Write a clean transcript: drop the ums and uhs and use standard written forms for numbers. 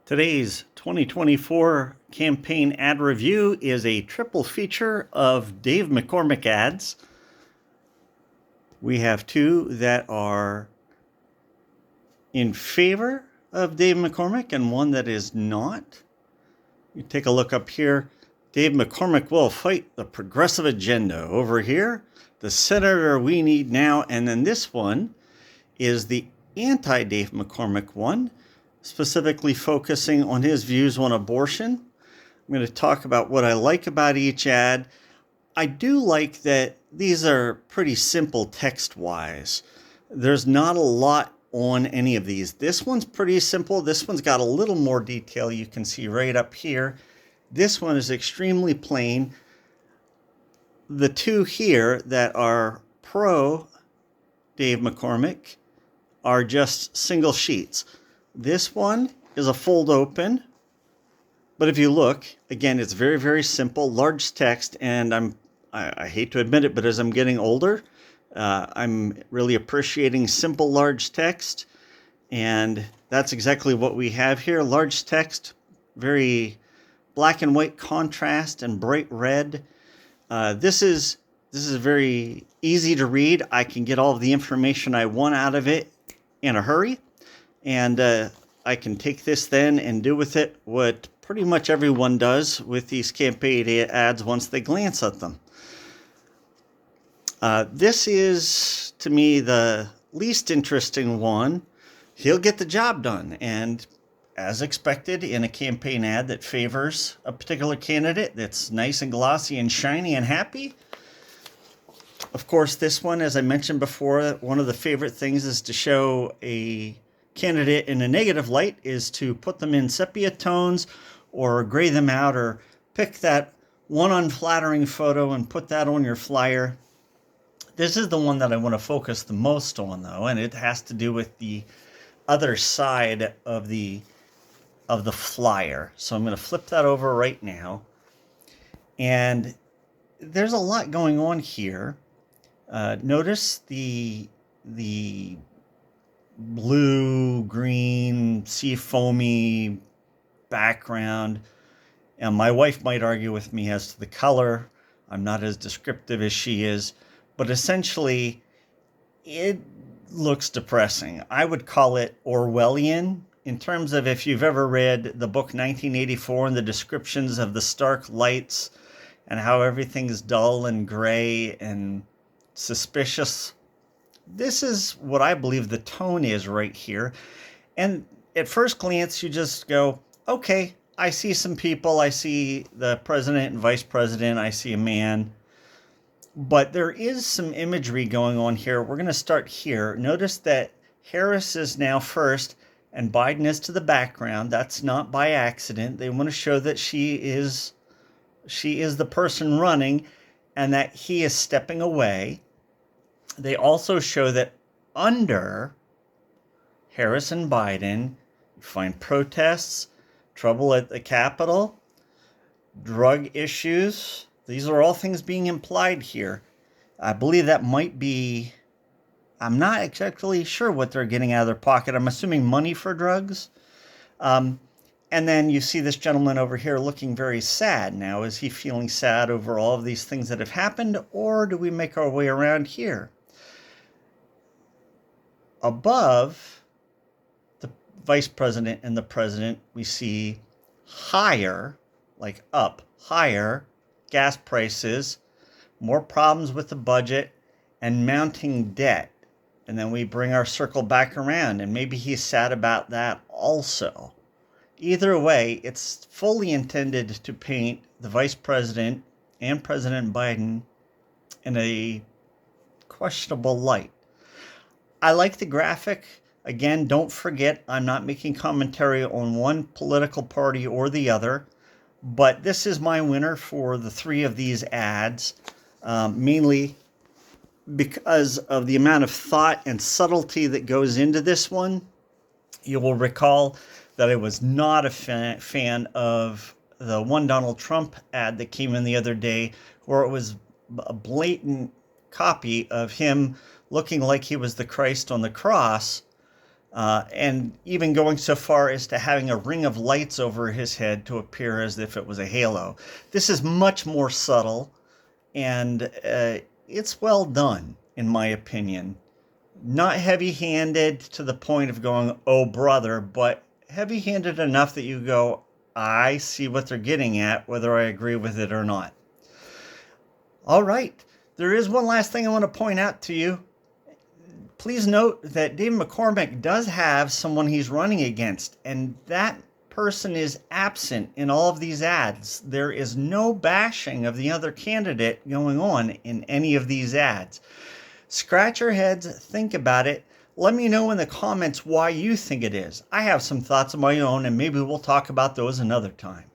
Today's 2024 campaign ad review is a triple feature of Dave McCormick ads. We have two that are in favor of Dave McCormick and one that is not. You take a look up here. Dave McCormick will fight the progressive agenda. Over here, the senator we need now. And then this one is the anti-Dave McCormick one, specifically focusing on his views on abortion. I'm going to talk about what I like about each ad. I do like that these are pretty simple text-wise. There's not a lot on any of these. This one's pretty simple. This one's got a little more detail you can see right up here. This one is extremely plain. The two here that are pro Dave McCormick are just single sheets. This one is a fold open, but if you look, again, it's very, very simple, large text, and I hate to admit it, but as I'm getting older, I'm really appreciating simple, large text, and that's exactly what we have here. Large text, very black and white contrast and bright red. This is very easy to read. I can get all of the information I want out of it in a hurry. And I can take this then and do with it what pretty much everyone does with these campaign ads once they glance at them. This is, to me, the least interesting one. He'll get the job done. And as expected, in a campaign ad that favors a particular candidate that's nice and glossy and shiny and happy. Of course, this one, as I mentioned before, one of the favorite things is to show a candidate in a negative light, is to put them in sepia tones or gray them out, or pick that one unflattering photo and put that on your flyer. This is the one that I want to focus the most on, though, and it has to do with the other side of the flyer. So I'm going to flip that over right now. And there's a lot going on here. Notice the blue, green, sea foamy background. And my wife might argue with me as to the color. I'm not as descriptive as she is. But essentially, it looks depressing. I would call it Orwellian in terms of, if you've ever read the book 1984 and the descriptions of the stark lights and how everything's dull and gray and suspicious. This is what I believe the tone is right here. And at first glance, you just go, okay, I see some people. I see the president and vice president. I see a man. But there is some imagery going on here. We're going to start here. Notice that Harris is now first and Biden is to the background. That's not by accident. They want to show that she is the person running and that he is stepping away. They also show that under Harris and Biden, you find protests, trouble at the Capitol, drug issues. These are all things being implied here. I believe that might be, I'm not exactly sure what they're getting out of their pocket. I'm assuming money for drugs. And then you see this gentleman over here looking very sad. Now, is he feeling sad over all of these things that have happened, or do we make our way around here? Above the vice president and the president, we see higher, like up, higher gas prices, more problems with the budget, and mounting debt. And then we bring our circle back around, and maybe he's sad about that also. Either way, it's fully intended to paint the vice president and President Biden in a questionable light. I like the graphic. Again, don't forget, I'm not making commentary on one political party or the other, but this is my winner for the three of these ads, mainly because of the amount of thought and subtlety that goes into this one. You will recall that I was not a fan of the one Donald Trump ad that came in the other day, where it was a blatant copy of him looking like he was the Christ on the cross, and even going so far as to having a ring of lights over his head to appear as if it was a halo. This is much more subtle, and it's well done, in my opinion. Not heavy handed to the point of going, oh brother, but heavy handed enough that you go, I see what they're getting at, whether I agree with it or not. All right, there is one last thing I want to point out to you. Please note that Dave McCormick does have someone he's running against, and that person is absent in all of these ads. There is no bashing of the other candidate going on in any of these ads. Scratch your heads, think about it. Let me know in the comments why you think it is. I have some thoughts of my own, and maybe we'll talk about those another time.